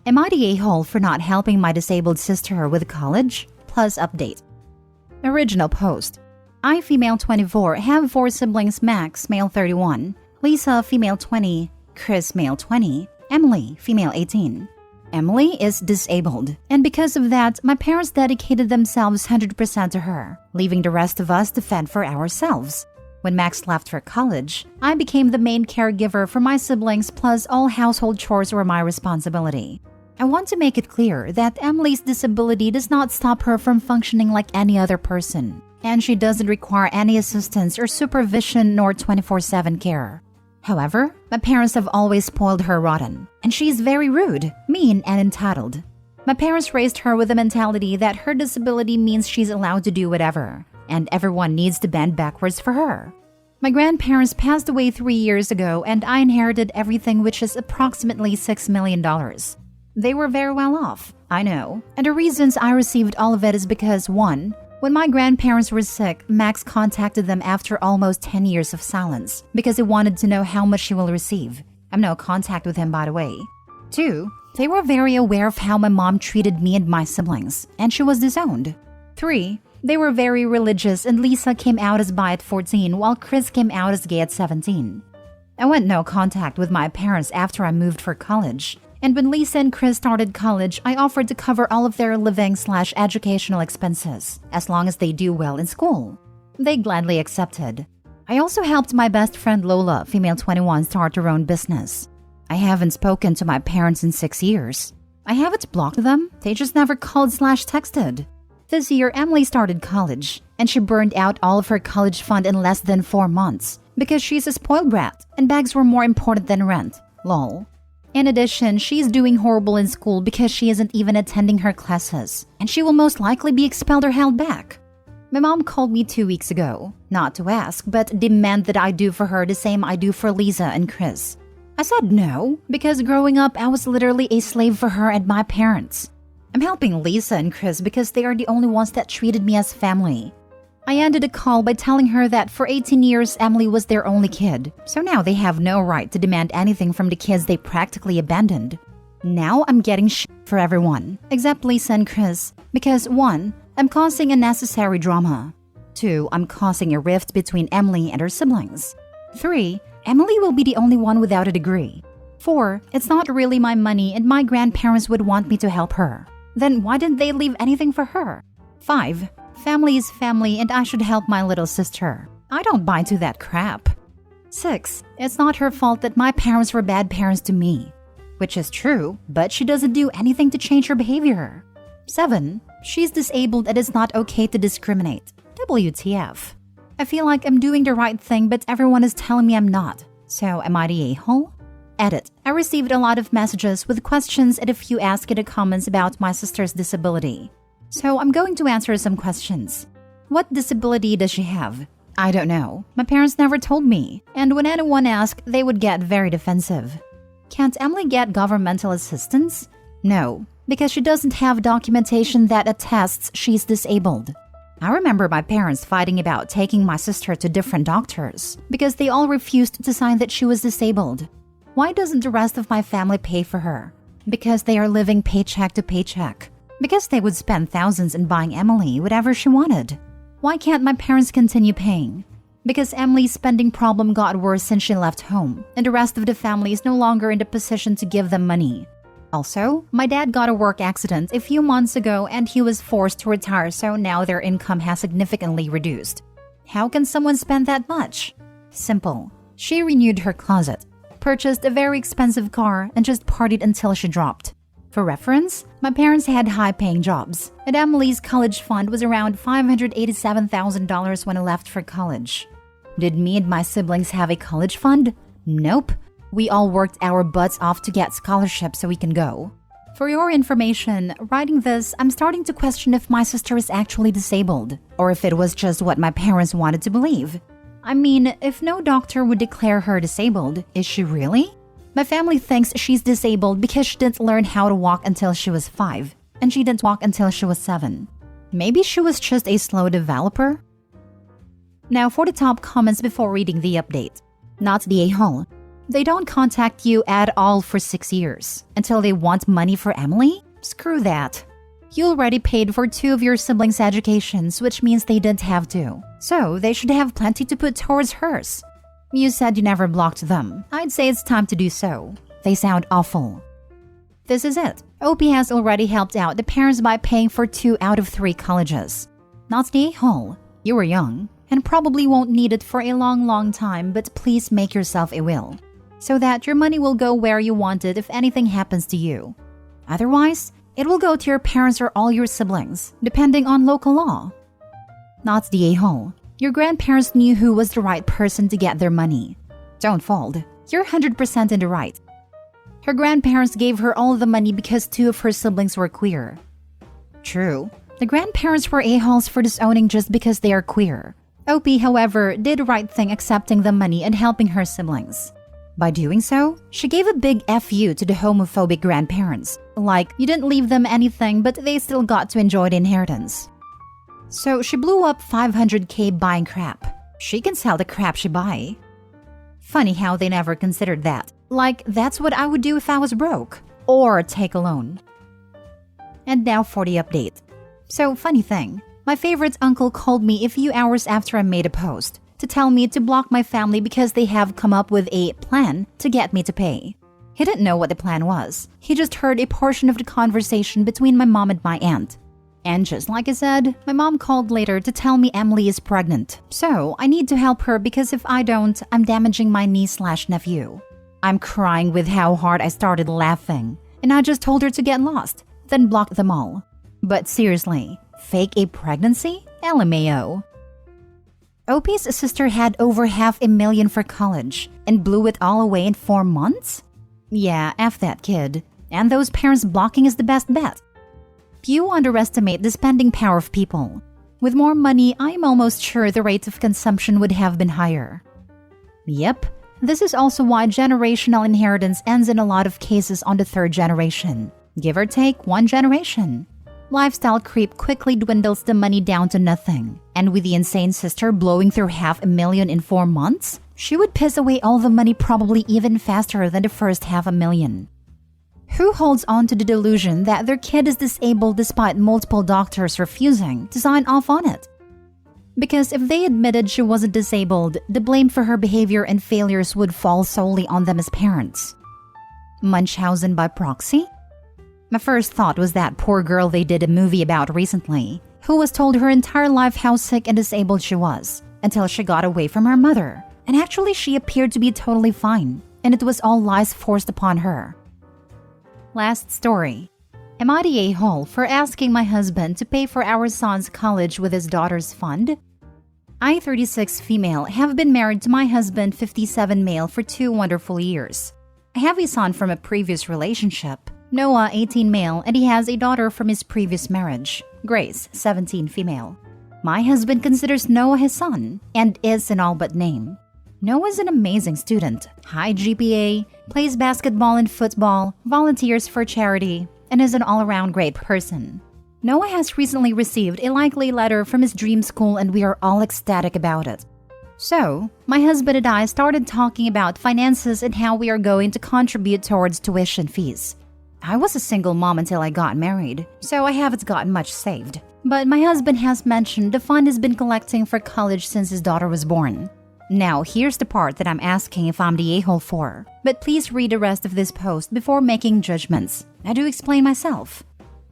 Am I the a-hole for not helping my disabled sister with college? Plus update. Original post. I, female 24, have 4 siblings: Max, male 31, Lisa, female 20, Chris, male 20, Emily, female 18. Emily is disabled, and because of that, my parents dedicated themselves 100% to her, leaving the rest of us to fend for ourselves. When Max left for college, I became the main caregiver for my siblings, plus all household chores were my responsibility. I want to make it clear that Emily's disability does not stop her from functioning like any other person, and she doesn't require any assistance or supervision nor 24/7 care. However, my parents have always spoiled her rotten, and she is very rude, mean, and entitled. My parents raised her with the mentality that her disability means she's allowed to do whatever, and everyone needs to bend backwards for her. My grandparents passed away 3 years ago, and I inherited everything, which is approximately $6 million. They were very well off, I know, and the reasons I received all of it is because 1. When my grandparents were sick, Max contacted them after almost 10 years of silence because he wanted to know how much she will receive. I'm no contact with him, by the way. 2. They were very aware of how my mom treated me and my siblings, and she was disowned. 3. They were very religious, and Lisa came out as bi at 14 while Chris came out as gay at 17. I went no contact with my parents after I moved for college. And when Lisa and Chris started college, I offered to cover all of their living/educational expenses, as long as they do well in school. They gladly accepted. I also helped my best friend Lola, female 21, start her own business. I haven't spoken to my parents in 6 years. I haven't blocked them, they just never called/texted. This year, Emily started college, and she burned out all of her college fund in less than 4 months because she's a spoiled brat, and bags were more important than rent. Lol. In addition, she's doing horrible in school because she isn't even attending her classes, and she will most likely be expelled or held back. My mom called me 2 weeks ago, not to ask, but demand that I do for her the same I do for Lisa and Chris. I said no, because growing up, I was literally a slave for her and my parents. I'm helping Lisa and Chris because they are the only ones that treated me as family. I ended the call by telling her that for 18 years, Emily was their only kid, so now they have no right to demand anything from the kids they practically abandoned. Now I'm getting shit for everyone, except Lisa and Chris, because 1. I'm causing unnecessary drama. 2. I'm causing a rift between Emily and her siblings. 3. Emily will be the only one without a degree. 4. It's not really my money and my grandparents would want me to help her. Then why didn't they leave anything for her? 5. Family is family and I should help my little sister. I don't buy into that crap. 6. It's not her fault that my parents were bad parents to me. Which is true, but she doesn't do anything to change her behavior. 7. She's disabled and it's not okay to discriminate. WTF. I feel like I'm doing the right thing, but everyone is telling me I'm not. So am I the a-hole? Edit. I received a lot of messages with questions and a few asked in the comments about my sister's disability. So I'm going to answer some questions. What disability does she have? I don't know. My parents never told me. And when anyone asked, they would get very defensive. Can't Emily get governmental assistance? No, because she doesn't have documentation that attests she's disabled. I remember my parents fighting about taking my sister to different doctors because they all refused to sign that she was disabled. Why doesn't the rest of my family pay for her? Because they are living paycheck to paycheck. Because they would spend thousands in buying Emily whatever she wanted. Why can't my parents continue paying? Because Emily's spending problem got worse since she left home, and the rest of the family is no longer in the position to give them money. Also, my dad got a work accident a few months ago and he was forced to retire, so now their income has significantly reduced. How can someone spend that much? Simple. She renewed her closet, purchased a very expensive car, and just partied until she dropped. For reference, my parents had high-paying jobs, and Emily's college fund was around $587,000 when I left for college. Did me and my siblings have a college fund? Nope. We all worked our butts off to get scholarships so we can go. For your information, writing this, I'm starting to question if my sister is actually disabled, or if it was just what my parents wanted to believe. I mean, if no doctor would declare her disabled, is she really? My family thinks she's disabled because she didn't learn how to walk until she was 5, and she didn't walk until she was 7. Maybe she was just a slow developer? Now for the top comments before reading the update. Not the a-hole. They don't contact you at all for 6 years until they want money for Emily? Screw that. You already paid for 2 of your siblings' educations, which means they didn't have to. So they should have plenty to put towards hers. You said you never blocked them. I'd say it's time to do so. They sound awful. This is it. OP has already helped out the parents by paying for 2 out of 3 colleges. Not the a-hole. You were young and probably won't need it for a long time, but please make yourself a will, so that your money will go where you want it if anything happens to you. Otherwise, it will go to your parents or all your siblings, depending on local law. Not the a-hole. Your grandparents knew who was the right person to get their money. Don't fold. You're 100% in the right. Her grandparents gave her all the money because 2 of her siblings were queer. True. The grandparents were a-holes for disowning just because they are queer. OP, however, did the right thing accepting the money and helping her siblings. By doing so, she gave a big FU to the homophobic grandparents. Like, you didn't leave them anything, but they still got to enjoy the inheritance. So she blew up $500K buying crap. She can sell the crap she buy. Funny how they never considered that. Like, that's what I would do if I was broke. Or take a loan. And now for the update. So, funny thing. My favorite uncle called me a few hours after I made a post to tell me to block my family because they have come up with a plan to get me to pay. He didn't know what the plan was. He just heard a portion of the conversation between my mom and my aunt. And just like I said, my mom called later to tell me Emily is pregnant. So I need to help her because if I don't, I'm damaging my niece/nephew. I'm crying with how hard I started laughing. And I just told her to get lost, then blocked them all. But seriously, fake a pregnancy? LMAO. OP's sister had over $500,000 for college and blew it all away in 4 months? Yeah, F that kid. And those parents blocking is the best bet. You underestimate the spending power of people. With more money, I'm almost sure the rate of consumption would have been higher. Yep, this is also why generational inheritance ends in a lot of cases on the 3rd generation. Give or take 1 generation. Lifestyle creep quickly dwindles the money down to nothing. And with the insane sister blowing through $500,000 in 4 months, she would piss away all the money probably even faster than the first $500,000. Who holds on to the delusion that their kid is disabled despite multiple doctors refusing to sign off on it? Because if they admitted she wasn't disabled, the blame for her behavior and failures would fall solely on them as parents. Munchausen by proxy? My first thought was that poor girl they did a movie about recently, who was told her entire life how sick and disabled she was, until she got away from her mother. And actually she appeared to be totally fine, and it was all lies forced upon her. Last story. Am I the a-hole for asking my husband to pay for our son's college with his daughter's fund? I, 36 female, have been married to my husband, 57 male, for 2 wonderful years. I have a son from a previous relationship, Noah, 18 male, and he has a daughter from his previous marriage, Grace, 17 female. My husband considers Noah his son, and is in all but name. Noah is an amazing student, high GPA, plays basketball and football, volunteers for charity, and is an all-around great person. Noah has recently received a likely letter from his dream school and we are all ecstatic about it. So, my husband and I started talking about finances and how we are going to contribute towards tuition fees. I was a single mom until I got married, so I haven't gotten much saved. But my husband has mentioned the fund has been collecting for college since his daughter was born. Now, here's the part that I'm asking if I'm the a-hole for. But please read the rest of this post before making judgments. I do explain myself.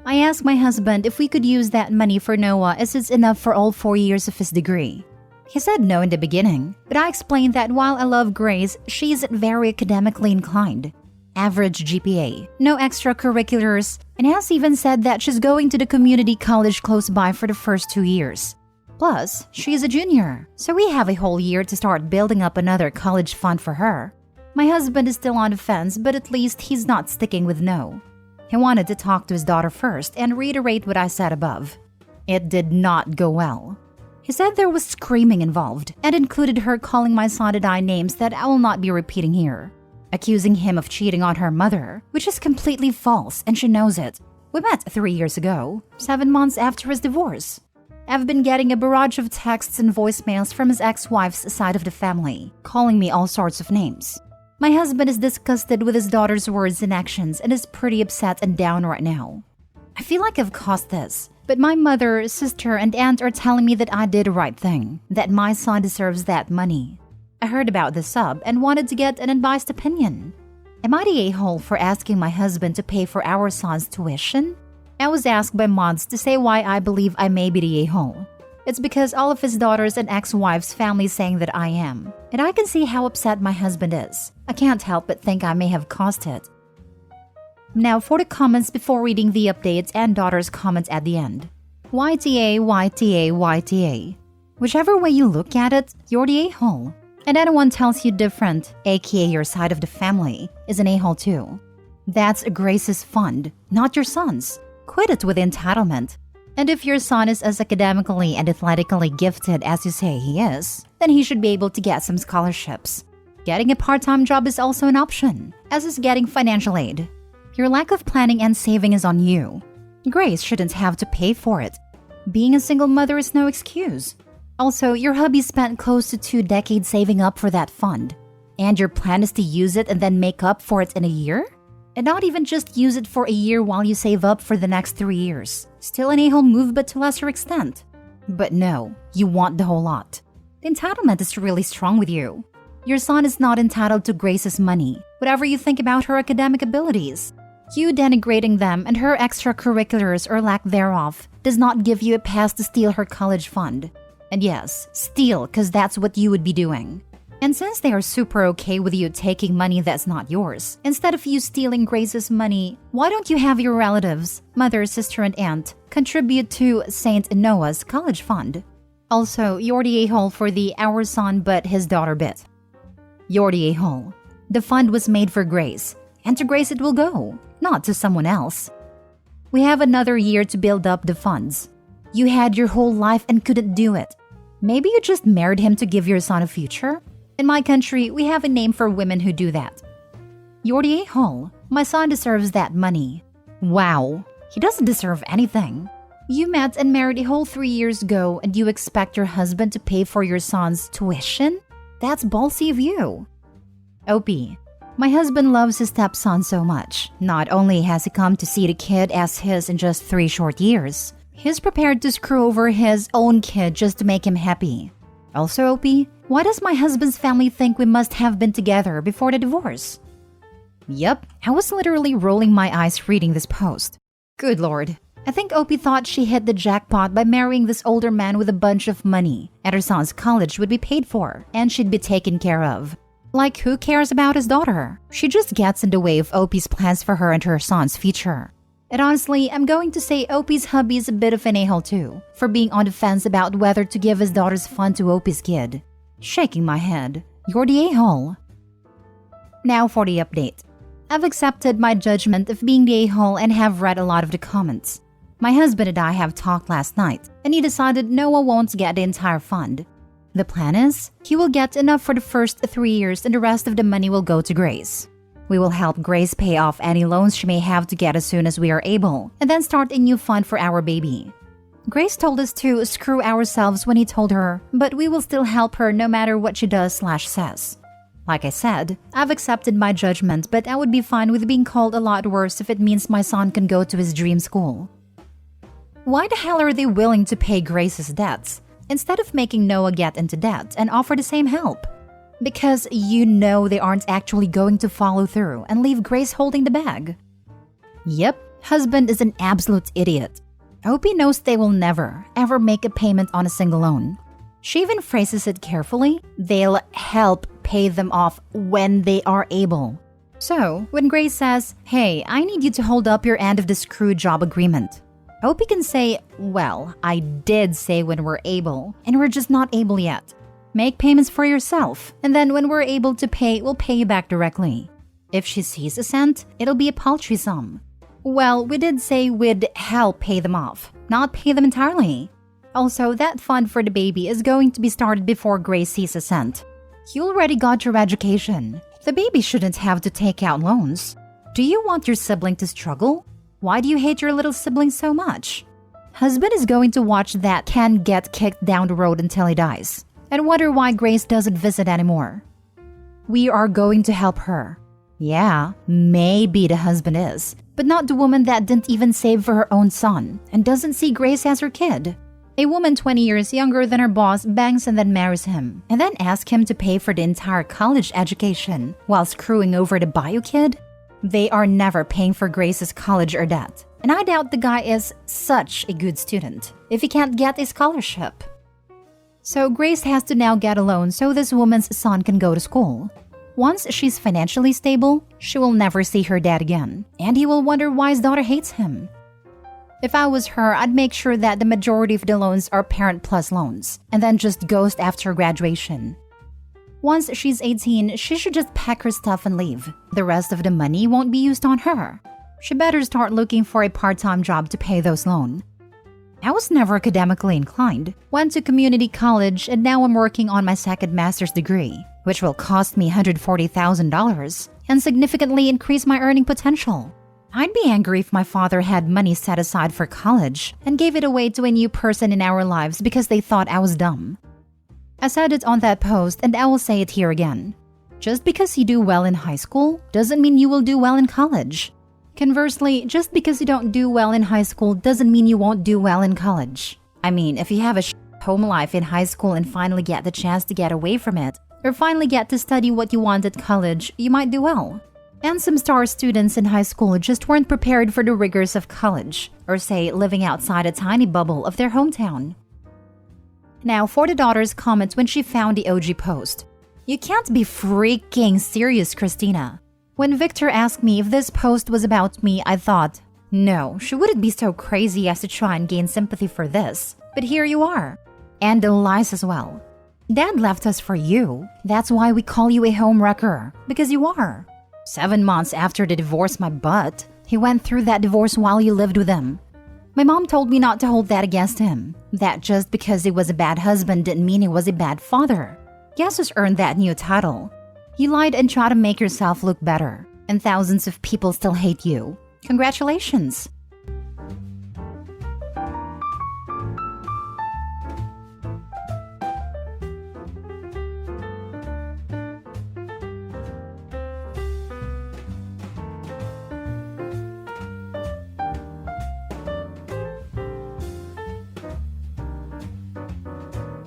I asked my husband if we could use that money for Noah as it's enough for all 4 years of his degree. He said no in the beginning, but I explained that while I love Grace, she isn't very academically inclined. Average GPA, no extracurriculars, and has even said that she's going to the community college close by for the first 2 years. Plus, she's a junior, so we have a whole year to start building up another college fund for her. My husband is still on the fence, but at least he's not sticking with no. He wanted to talk to his daughter first and reiterate what I said above. It did not go well. He said there was screaming involved and included her calling my son and I names that I will not be repeating here, accusing him of cheating on her mother, which is completely false and she knows it. We met 3 years ago, 7 months after his divorce. I've been getting a barrage of texts and voicemails from his ex-wife's side of the family, calling me all sorts of names. My husband is disgusted with his daughter's words and actions and is pretty upset and down right now. I feel like I've caused this, but my mother, sister, and aunt are telling me that I did the right thing, that my son deserves that money. I heard about the sub and wanted to get an unbiased opinion. Am I the a-hole for asking my husband to pay for our son's tuition? I was asked by mods to say why I believe I may be the a-hole. It's because all of his daughters and ex-wife's family saying that I am, and I can see how upset my husband is. I can't help but think I may have caused it. Now for the comments before reading the updates and daughter's comments at the end. YTA, YTA, YTA. Whichever way you look at it, you're the a-hole. And anyone tells you different, aka your side of the family, is an a-hole too. That's Grace's fund, not your son's. Quit it with entitlement. And if your son is as academically and athletically gifted as you say he is, then he should be able to get some scholarships. Getting a part-time job is also an option, as is getting financial aid. Your lack of planning and saving is on you. Grace shouldn't have to pay for it. Being a single mother is no excuse. Also, your hubby spent close to 2 decades saving up for that fund. And your plan is to use it and then make up for it in a year? And not even just use it for a year while you save up for the next 3 years. Still an a-hole move, but to lesser extent. But no, you want the whole lot. The entitlement is really strong with you. Your son is not entitled to Grace's money, whatever you think about her academic abilities. You denigrating them and her extracurriculars or lack thereof does not give you a pass to steal her college fund. And yes, steal, because that's what you would be doing. And since they are super okay with you taking money that's not yours, instead of you stealing Grace's money, why don't you have your relatives, mother, sister, and aunt, contribute to St. Noah's college fund? Also, you're the a-hole for the our son but his daughter bit. You're the a-hole. The fund was made for Grace, and to Grace it will go, not to someone else. We have another year to build up the funds. You had your whole life and couldn't do it. Maybe you just married him to give your son a future? In my country, we have a name for women who do that. You're the a-hole. My son deserves that money. Wow, he doesn't deserve anything. You met and married a whole 3 years ago and you expect your husband to pay for your son's tuition? That's ballsy of you. OP. My husband loves his stepson so much. Not only has he come to see the kid as his in just 3 short years, he's prepared to screw over his own kid just to make him happy. Also, OP, why does my husband's family think we must have been together before the divorce? Yep, I was literally rolling my eyes reading this post. Good lord. I think OP thought she hit the jackpot by marrying this older man with a bunch of money, and her son's college would be paid for, and she'd be taken care of. Like, who cares about his daughter? She just gets in the way of OP's plans for her and her son's future. And honestly, I'm going to say OP's hubby is a bit of an a-hole too, for being on the fence about whether to give his daughter's fund to OP's kid. Shaking my head. You're the a-hole. Now for the update. I've accepted my judgment of being the a-hole and have read a lot of the comments. My husband and I have talked last night, and he decided Noah won't get the entire fund. The plan is, he will get enough for the first 3 years and the rest of the money will go to Grace. We will help Grace pay off any loans she may have to get as soon as we are able, and then start a new fund for our baby. Grace told us to screw ourselves when he told her, but we will still help her no matter what she does/says. Like I said, I've accepted my judgment, but I would be fine with being called a lot worse if it means my son can go to his dream school. Why the hell are they willing to pay Grace's debts, instead of making Noah get into debt and offer the same help? Because you know they aren't actually going to follow through and leave Grace holding the bag. Yep, husband is an absolute idiot. OP knows they will never, ever make a payment on a single loan. She even phrases it carefully, they'll help pay them off when they are able. So, when Grace says, hey, I need you to hold up your end of the screw job agreement, OP can say, well, I did say when we're able, and we're just not able yet. Make payments for yourself, and then when we're able to pay, we'll pay you back directly. If she sees a cent, it'll be a paltry sum. Well, we did say we'd help pay them off, not pay them entirely. Also, that fund for the baby is going to be started before Grace sees a cent. You already got your education. The baby shouldn't have to take out loans. Do you want your sibling to struggle? Why do you hate your little sibling so much? Husband is going to watch that can get kicked down the road until he dies, and wonder why Grace doesn't visit anymore. We are going to help her. Yeah, maybe the husband is, but not the woman that didn't even save for her own son and doesn't see Grace as her kid. A woman 20 years younger than her boss bangs and then marries him, and then asks him to pay for the entire college education while screwing over the bio kid? They are never paying for Grace's college or debt, and I doubt the guy is such a good student if he can't get a scholarship. So Grace has to now get a loan so this woman's son can go to school. Once she's financially stable, she will never see her dad again, and he will wonder why his daughter hates him. If I was her, I'd make sure that the majority of the loans are Parent Plus loans, and then just ghost after graduation. Once she's 18, she should just pack her stuff and leave. The rest of the money won't be used on her. She better start looking for a part-time job to pay those loans. I was never academically inclined, went to community college, and now I'm working on my second master's degree, which will cost me $140,000 and significantly increase my earning potential. I'd be angry if my father had money set aside for college and gave it away to a new person in our lives because they thought I was dumb. I said it on that post and I will say it here again. Just because you do well in high school doesn't mean you will do well in college. Conversely, just because you don't do well in high school doesn't mean you won't do well in college. I mean, if you have a home life in high school and finally get the chance to get away from it, or finally get to study what you want at college, you might do well. And some star students in high school just weren't prepared for the rigors of college, or say, living outside a tiny bubble of their hometown. Now, for the daughter's comments when she found the OG post. You can't be freaking serious, Christina. When Victor asked me if this post was about me, I thought, no, she wouldn't be so crazy as to try and gain sympathy for this. But here you are. And the lies as well. Dad left us for you. That's why we call you a homewrecker, because you are. 7 months after the divorce, my butt, he went through that divorce while you lived with him. My mom told me not to hold that against him. That just because he was a bad husband didn't mean he was a bad father. Guess who's earned that new title? You lied and tried to make yourself look better, and thousands of people still hate you. Congratulations!